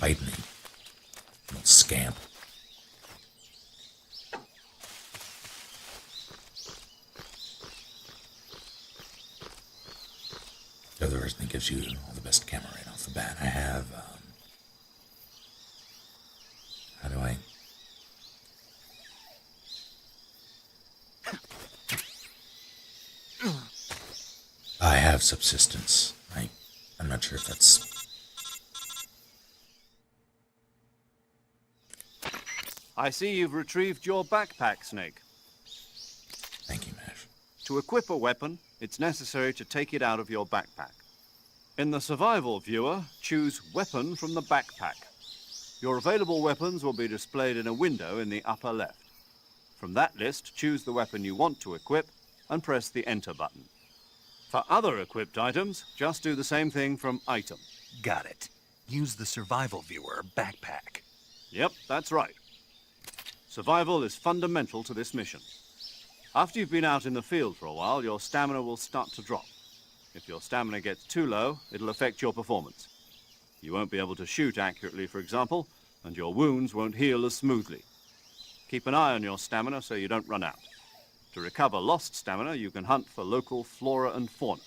hiding, little scamp. The other reason it gives you all the best camera right off the bat. I have, how do I have subsistence. I'm not sure if that's... I see you've retrieved your backpack, Snake. Thank you, Mash. To equip a weapon, it's necessary to take it out of your backpack. In the survival viewer, choose Weapon from the backpack. Your available weapons will be displayed in a window in the upper left. From that list, choose the weapon you want to equip and press the Enter button. For other equipped items, just do the same thing from Item. Got it. Use the survival viewer backpack. Yep, that's right. Survival is fundamental to this mission. After you've been out in the field for a while, your stamina will start to drop. If your stamina gets too low, it'll affect your performance. You won't be able to shoot accurately, for example, and your wounds won't heal as smoothly. Keep an eye on your stamina so you don't run out. To recover lost stamina, you can hunt for local flora and fauna.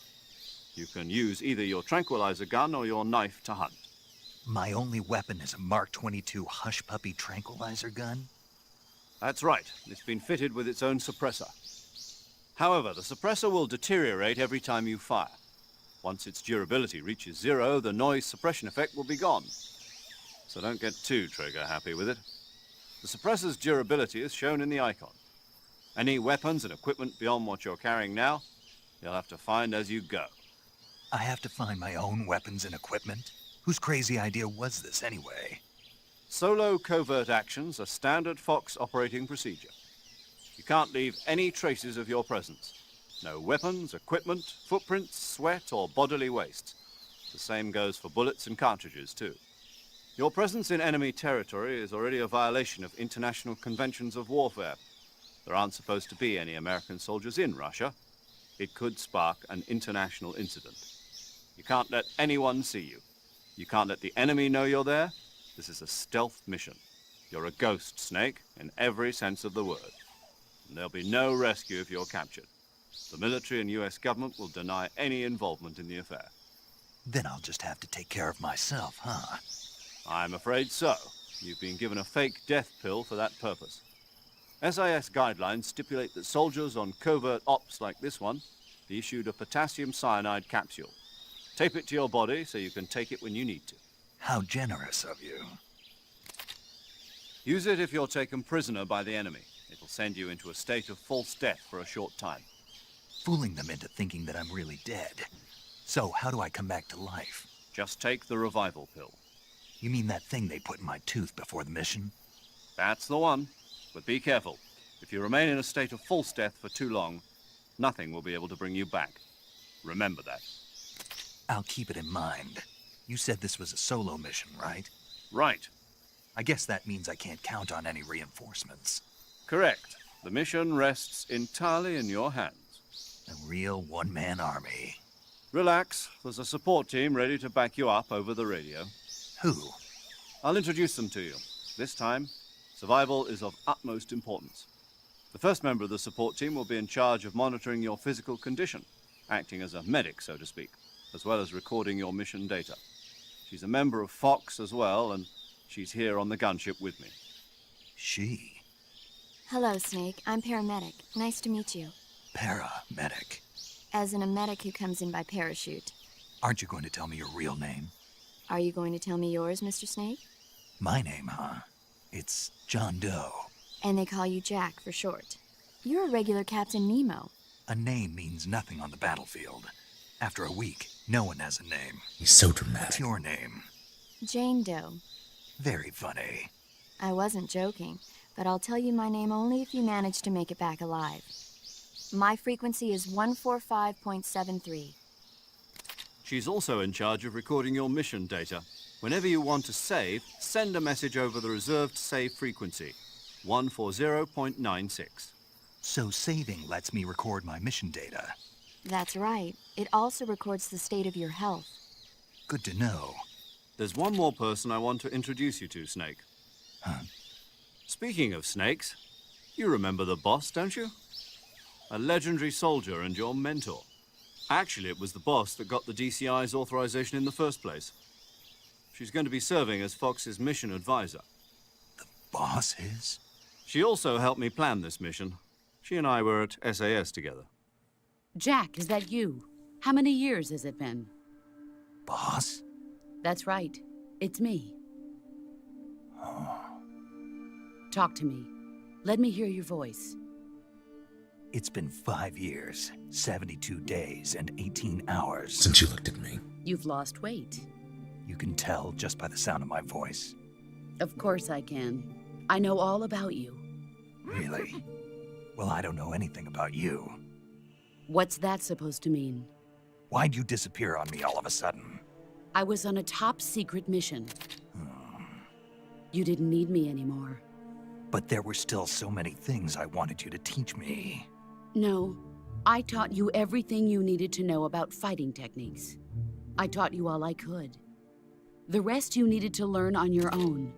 You can use either your tranquilizer gun or your knife to hunt. My only weapon is a Mark 22 Hush Puppy tranquilizer gun? That's right. It's been fitted with its own suppressor. However, the suppressor will deteriorate every time you fire. Once its durability reaches 0, the noise suppression effect will be gone. So don't get too trigger-happy with it. The suppressor's durability is shown in the icon. Any weapons and equipment beyond what you're carrying now, you'll have to find as you go. I have to find my own weapons and equipment? Whose crazy idea was this anyway? Solo covert actions are standard Fox operating procedure. You can't leave any traces of your presence. No weapons, equipment, footprints, sweat, or bodily waste. The same goes for bullets and cartridges, too. Your presence in enemy territory is already a violation of international conventions of warfare. There aren't supposed to be any American soldiers in Russia. It could spark an international incident. You can't let anyone see you. You can't let the enemy know you're there. This is a stealth mission. You're a ghost, Snake, in every sense of the word. And there'll be no rescue if you're captured. The military and US government will deny any involvement in the affair. Then I'll just have to take care of myself, huh? I'm afraid so. You've been given a fake death pill for that purpose. SIS guidelines stipulate that soldiers on covert ops like this one be issued a potassium cyanide capsule. Tape it to your body so you can take it when you need to. How generous of you. Use it if you're taken prisoner by the enemy. It'll send you into a state of false death for a short time. Fooling them into thinking that I'm really dead. So how do I come back to life? Just take the revival pill. You mean that thing they put in my tooth before the mission? That's the one. But be careful. If you remain in a state of false death for too long, nothing will be able to bring you back. Remember that. I'll keep it in mind. You said this was a solo mission, right? Right. I guess that means I can't count on any reinforcements. Correct. The mission rests entirely in your hands. A real one-man army. Relax. There's a support team ready to back you up over the radio. Who? I'll introduce them to you. This time, survival is of utmost importance. The first member of the support team will be in charge of monitoring your physical condition, acting as a medic, so to speak, as well as recording your mission data. She's a member of Fox as well, and she's here on the gunship with me. She? Hello, Snake. I'm paramedic. Nice to meet you. Paramedic. As in a medic who comes in by parachute. Aren't you going to tell me your real name? Are you going to tell me yours, Mr. Snake? My name, huh? It's John Doe. And they call you Jack for short. You're a regular Captain Nemo. A name means nothing on the battlefield. After a week, no one has a name. He's so What's dramatic. your name? Jane Doe. Very funny. I wasn't joking, but I'll tell you my name only if you manage to make it back alive. My frequency is 145.73. She's also in charge of recording your mission data. Whenever you want to save, send a message over the reserved save frequency, 140.96. So saving lets me record my mission data. That's right. It also records the state of your health. Good to know. There's one more person I want to introduce you to, Snake. Huh? Speaking of snakes, you remember the boss, don't you? A legendary soldier and your mentor. Actually, it was the boss that got the DCI's authorization in the first place. She's going to be serving as Fox's mission advisor. Boss is? She also helped me plan this mission. She and I were at SAS together. Jack, is that you? How many years has it been? Boss? That's right. It's me. Talk to me. Let me hear your voice. It's been 5 years, 72 days, and 18 hours. Since you looked at me. You've lost weight. You can tell just by the sound of my voice. Of course I can. I know all about you. Really? Well, I don't know anything about you. What's that supposed to mean? Why'd you disappear on me all of a sudden? I was on a top-secret mission. You didn't need me anymore. But there were still so many things I wanted you to teach me. No, I taught you everything you needed to know about fighting techniques. I taught you all I could. The rest you needed to learn on your own.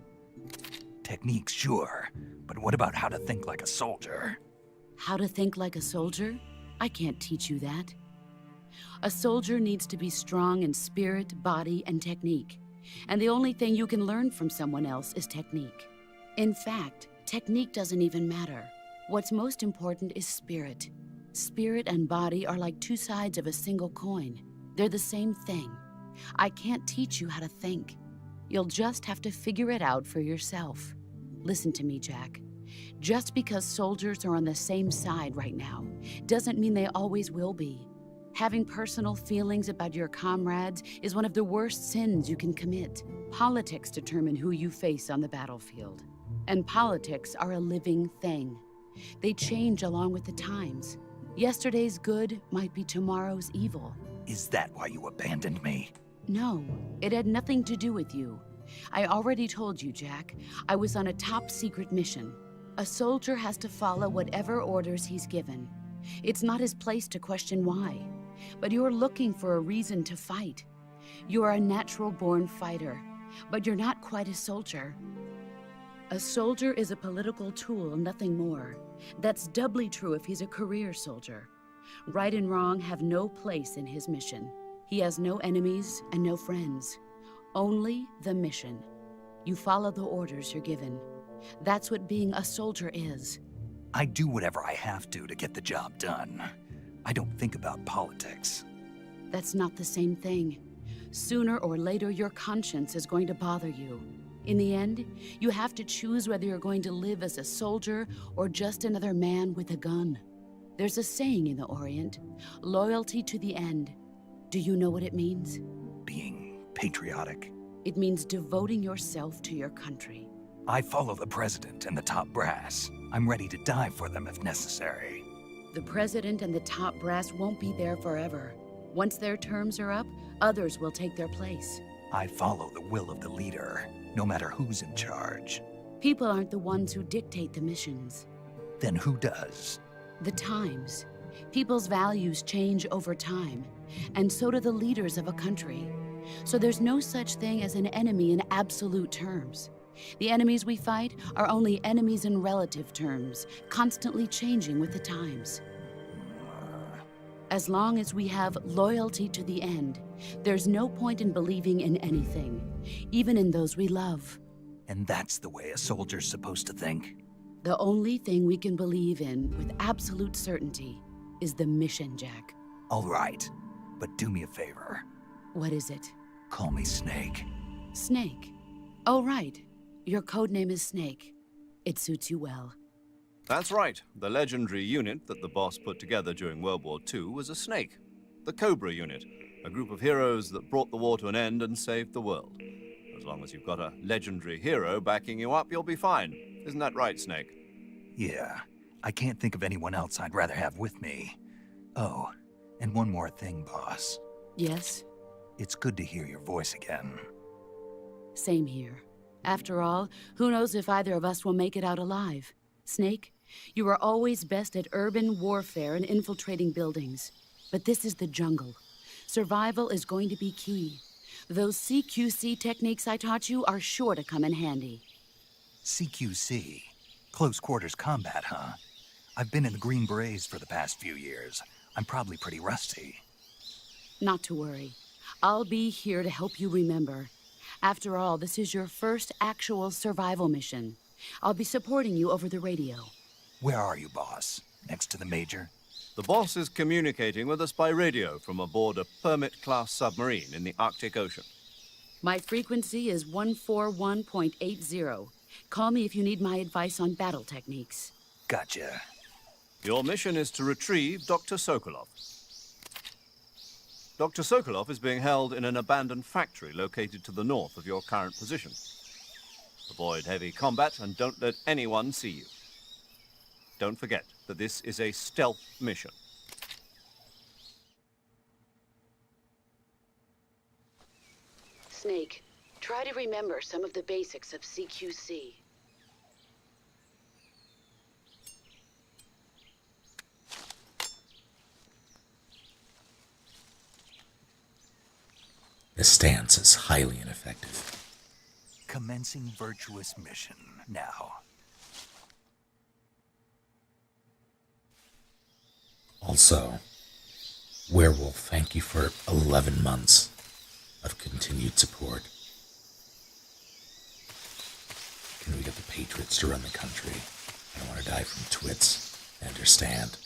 Techniques, sure. But what about how to think like a soldier? How to think like a soldier? I can't teach you that. A soldier needs to be strong in spirit, body, and technique. And the only thing you can learn from someone else is technique. In fact, technique doesn't even matter. What's most important is spirit. Spirit and body are like two sides of a single coin. They're the same thing. I can't teach you how to think. You'll just have to figure it out for yourself. Listen to me, Jack. Just because soldiers are on the same side right now doesn't mean they always will be. Having personal feelings about your comrades is one of the worst sins you can commit. Politics determine who you face on the battlefield. And politics are a living thing. They change along with the times. Yesterday's good might be tomorrow's evil. Is that why you abandoned me? No, it had nothing to do with you. I already told you, Jack. I was on a top-secret mission. A soldier has to follow whatever orders he's given. It's not his place to question why. But you're looking for a reason to fight. You are a natural-born fighter, but you're not quite a soldier. A soldier is a political tool, nothing more. That's doubly true if he's a career soldier. Right and wrong have no place in his mission. He has no enemies and no friends. Only the mission. You follow the orders you're given. That's what being a soldier is. I do whatever I have to get the job done. I don't think about politics. That's not the same thing. Sooner or later, your conscience is going to bother you. In the end, you have to choose whether you're going to live as a soldier or just another man with a gun. There's a saying in the Orient, loyalty to the end. Do you know what it means? Being patriotic. It means devoting yourself to your country. I follow the president and the top brass. I'm ready to die for them if necessary. The president and the top brass won't be there forever. Once their terms are up, others will take their place. I follow the will of the leader, no matter who's in charge. People aren't the ones who dictate the missions. Then who does? The times. People's values change over time, and so do the leaders of a country. So there's no such thing as an enemy in absolute terms. The enemies we fight are only enemies in relative terms, constantly changing with the times. As long as we have loyalty to the end, there's no point in believing in anything, even in those we love. And that's the way a soldier's supposed to think? The only thing we can believe in with absolute certainty is the mission, Jack. All right, but do me a favor. What is it? Call me Snake. Snake. Oh, right. Your codename is Snake. It suits you well. That's right. The legendary unit that the boss put together during World War II was a snake. The Cobra unit, a group of heroes that brought the war to an end and saved the world. As long as you've got a legendary hero backing you up, you'll be fine. Isn't that right, Snake? Yeah, I can't think of anyone else I'd rather have with me. Oh, and one more thing, boss. Yes? It's good to hear your voice again. Same here. After all, who knows if either of us will make it out alive? Snake, you are always best at urban warfare and infiltrating buildings. But this is the jungle. Survival is going to be key. Those CQC techniques I taught you are sure to come in handy. CQC? Close quarters combat, huh? I've been in the Green Berets for the past few years. I'm probably pretty rusty. Not to worry. I'll be here to help you remember. After all, this is your first actual survival mission. I'll be supporting you over the radio. Where are you, boss? Next to the Major? The boss is communicating with us by radio from aboard a Permit-class submarine in the Arctic Ocean. My frequency is 141.80. Call me if you need my advice on battle techniques. Gotcha. Your mission is to retrieve Dr. Sokolov. Dr. Sokolov is being held in an abandoned factory located to the north of your current position. Avoid heavy combat and don't let anyone see you. Don't forget that this is a stealth mission. Snake, try to remember some of the basics of CQC. This stance is highly ineffective. Commencing virtuous mission now. Also, Werewolf, thank you for 11 months of continued support. Can we get the Patriots to run the country? I don't want to die from twits. I understand.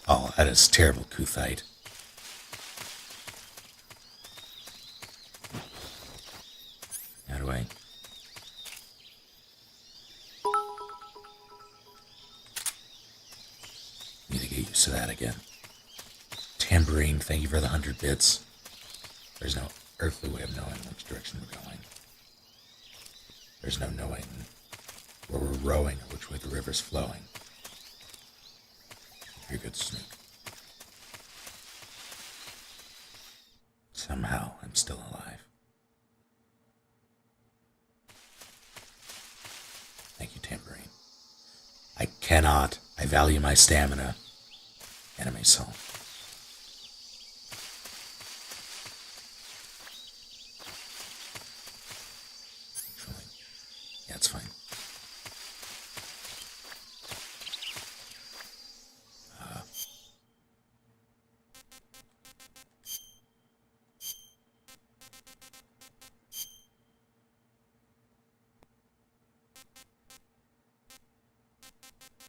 Oh, that is terrible, Kuthite. How do I... Need to get used to that again. Tambourine, thank you for the 100 bits. There's no earthly way of knowing which direction we're going. There's no knowing where we're rowing or which way the river's flowing. You're good, Snook. Somehow, I'm still alive. Thank you, Tambourine. I value my stamina. Enemy soul. Actually, yeah, it's fine.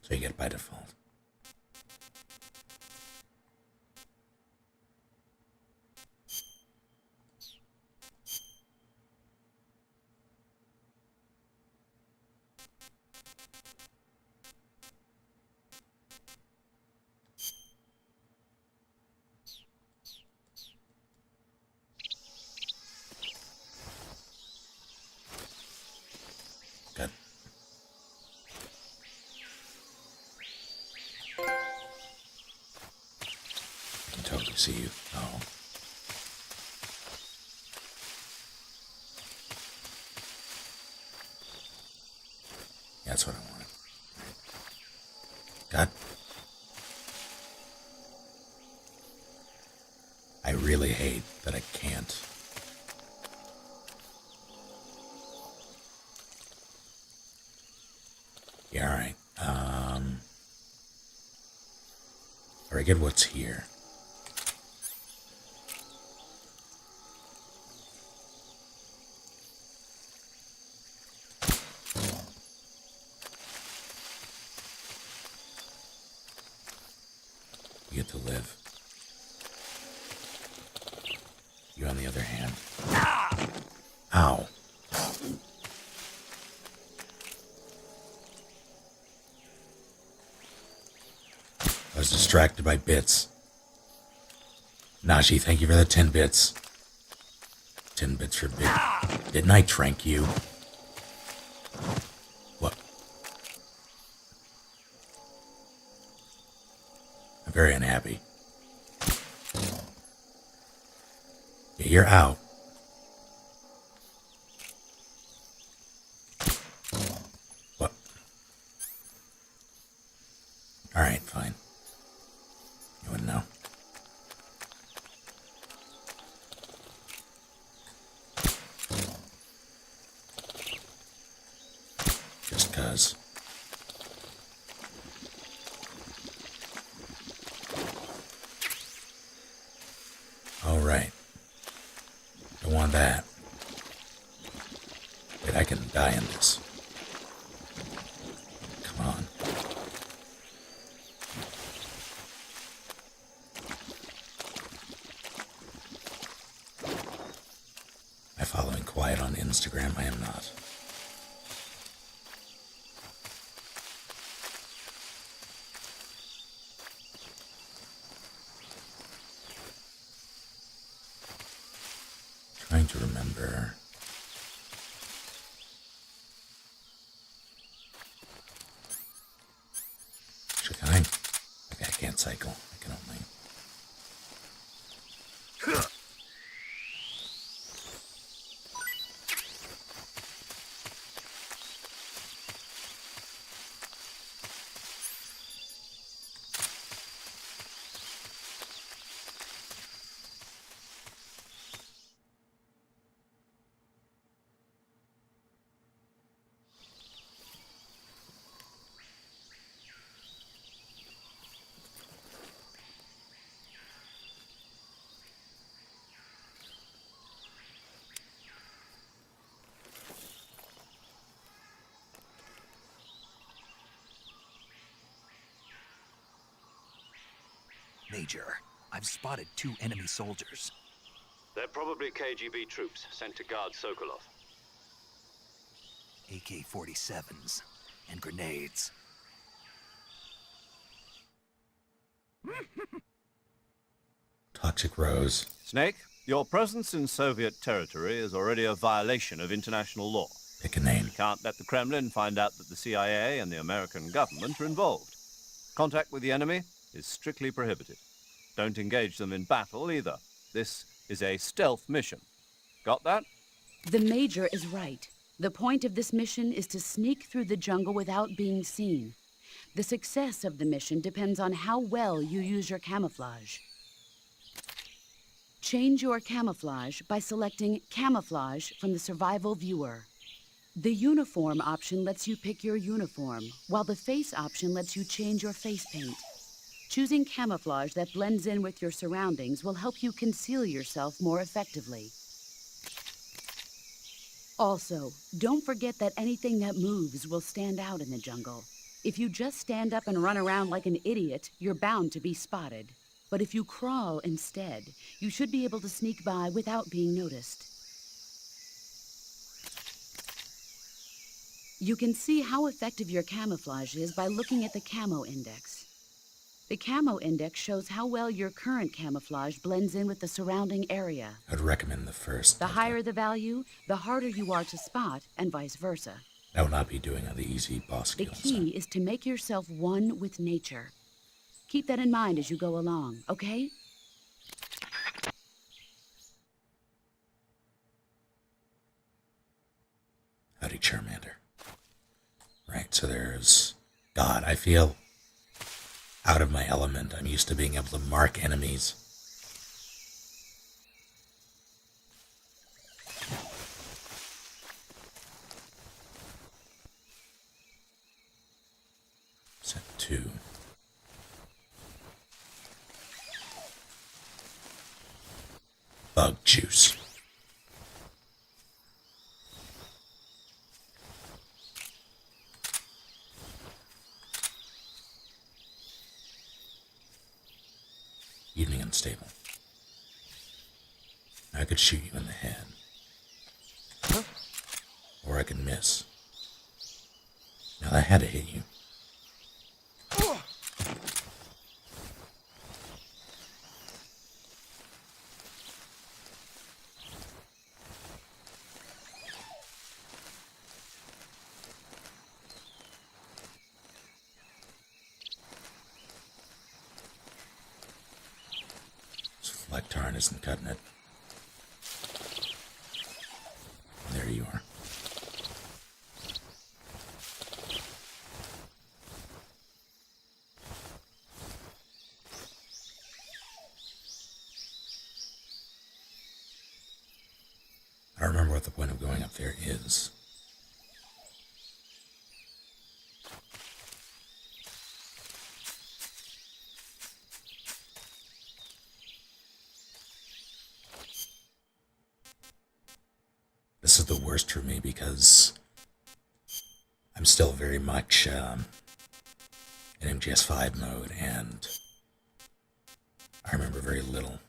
So you get it by default. Good. I can totally see you. Oh. Yeah, that's what I wanted. God. I really hate that I can't. Yeah, alright. Very good, what's here? You get to live. You, on the other hand. Ow. I was distracted by bits. Nashi, thank you for the 10 bits. 10 bits for bit. Didn't I trank you? What? I'm very unhappy. Yeah, you're out. that. Wait, I can die in this. Come on. Am I following Quiet on Instagram? I am not. Trying to remember. Actually, can I? Okay, I can't cycle. I can only. Major, I've spotted 2 enemy soldiers. They're probably KGB troops sent to guard Sokolov. AK-47s and grenades. Toxic Rose. Snake, your presence in Soviet territory is already a violation of international law. Pick a name. You can't let the Kremlin find out that the CIA and the American government are involved. Contact with the enemy is strictly prohibited. Don't engage them in battle either. This is a stealth mission. Got that? The Major is right. The point of this mission is to sneak through the jungle without being seen. The success of the mission depends on how well you use your camouflage. Change your camouflage by selecting Camouflage from the Survival Viewer. The Uniform option lets you pick your uniform, while the Face option lets you change your face paint. Choosing camouflage that blends in with your surroundings will help you conceal yourself more effectively. Also, don't forget that anything that moves will stand out in the jungle. If you just stand up and run around like an idiot, you're bound to be spotted. But if you crawl instead, you should be able to sneak by without being noticed. You can see how effective your camouflage is by looking at the Camo Index. The Camo Index shows how well your current camouflage blends in with the surrounding area. I'd recommend the first. The higher the value, the harder you are to spot, and vice versa. I will not be doing the easy boss The kills. key is to make yourself one with nature. Keep that in mind as you go along, okay? Howdy, Charmander. Right, so there's... God, I feel out of my element. I'm used to being able to mark enemies. Set 2. Bug juice. Evening unstable. I could shoot you in the head. Or I could miss. Now I had to hit you. Flectarn isn't cutting it. There you are. I don't remember what the point of going up there is. worst for me because I'm still very much in MGS5 mode, and I remember very little.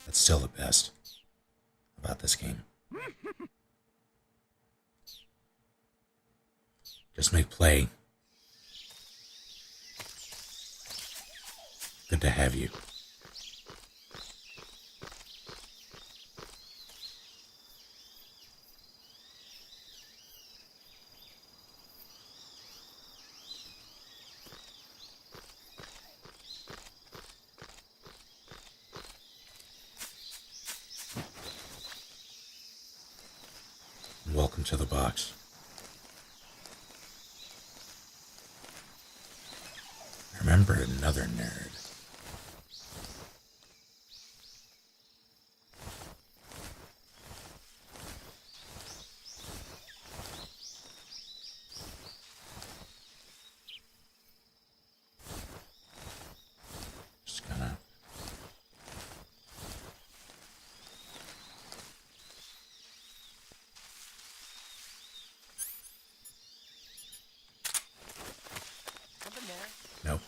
That's still the best about this game. Just make play. Good to have you. Welcome to the box. Remember another nerd. Just gonna nope.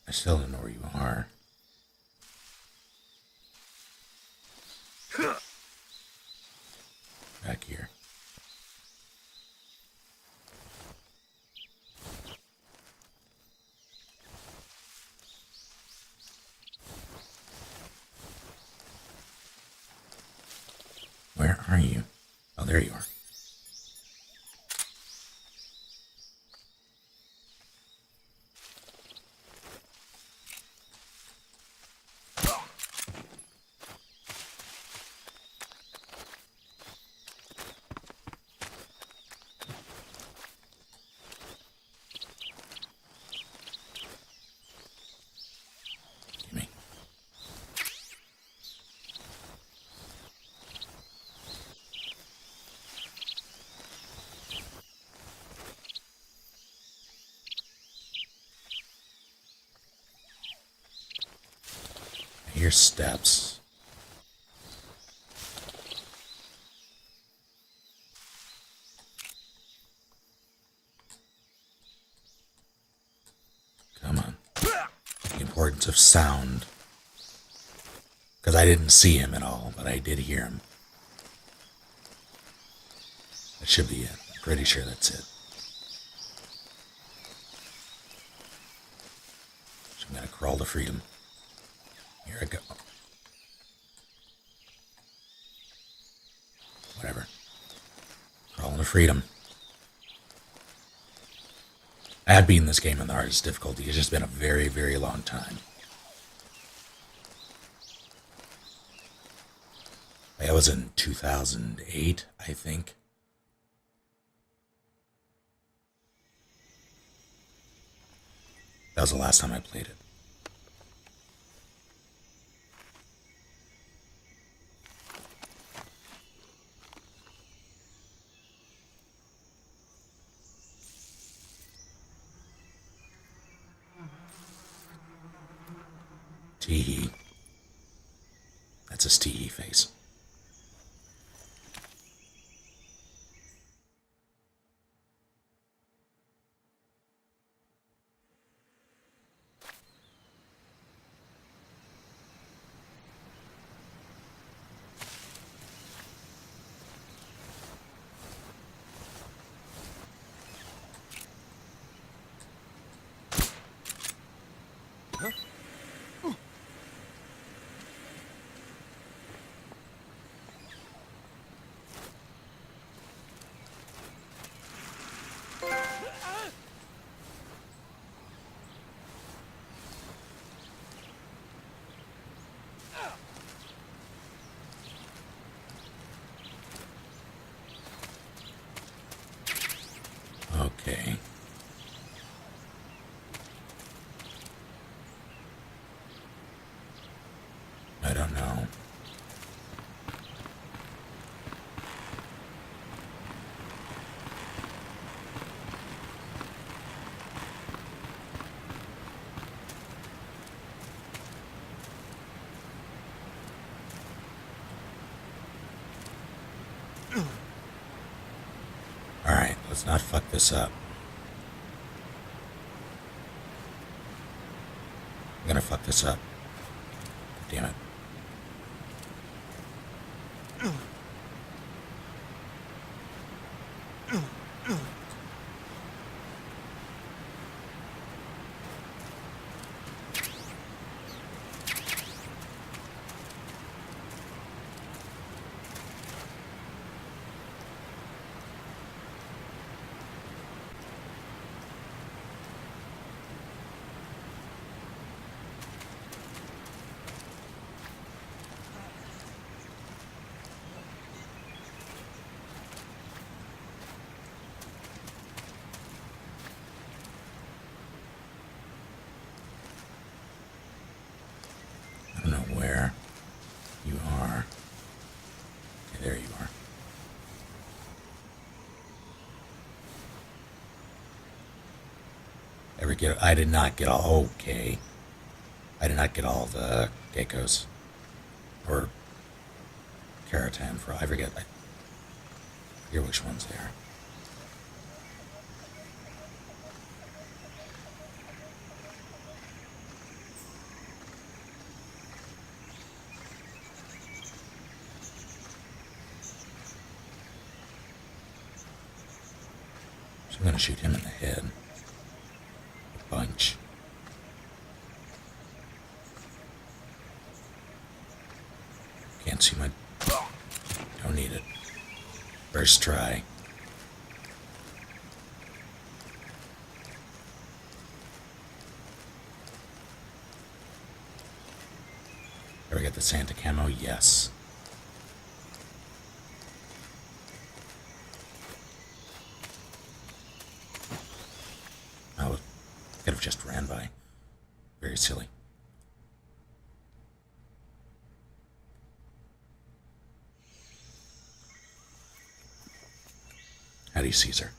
I still don't know where you are. Back here. Where are you? Oh, there you are. Gimme. I hear steps. Come on. The importance of sound. Because I didn't see him at all, but I did hear him. That should be it. I'm pretty sure that's it. So I'm gonna crawl to freedom. Here I go. Whatever. Crawling to freedom. I had beaten this game in the hardest difficulty. It's just been a very, very long time. That was in 2008, I think. That was the last time I played it. Teehee. That's his teehee face. Let's not fuck this up. I'm gonna fuck this up. Damn it. I don't know where you are. Okay, there you are. I did not get all, okay. I did not get all the geckos. Or keratin for, I forget which ones they are. So I'm gonna shoot him in the head. A bunch. Can't see my... Don't need it. First try. Ever get the Santa camo? Yes. Oh, could have just ran by. Very silly. Howdy, Caesar.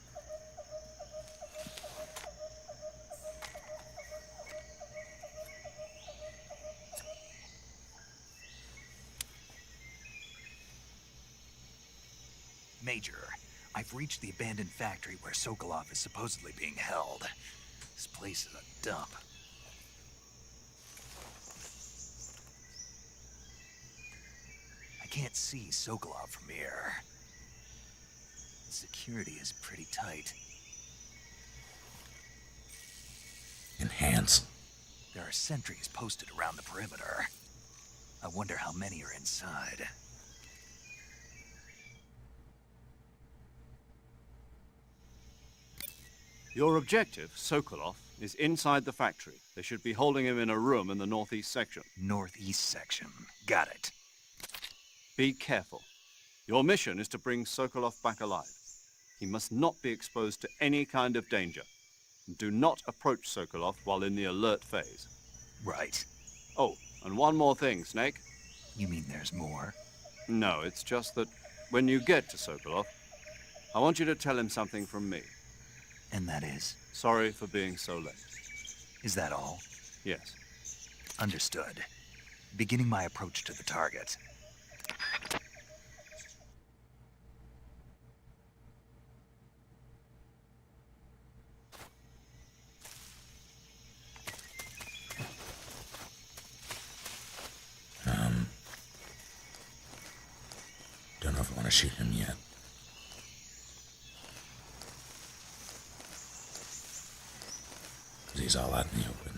Major, I've reached the abandoned factory where Sokolov is supposedly being held. This place is a dump. I can't see Sokolov from here. Security is pretty tight. Enhance. There are sentries posted around the perimeter. I wonder how many are inside. Your objective, Sokolov, is inside the factory. They should be holding him in a room in the northeast section. Northeast section. Got it. Be careful. Your mission is to bring Sokolov back alive. He must not be exposed to any kind of danger. Do not approach Sokolov while in the alert phase. Right. Oh, and one more thing, Snake. You mean there's more? No, it's just that when you get to Sokolov, I want you to tell him something from me. And that is? Sorry for being so late. Is that all? Yes. Understood. Beginning my approach to the target. Don't know if I want to shoot him yet. He's all out in the open.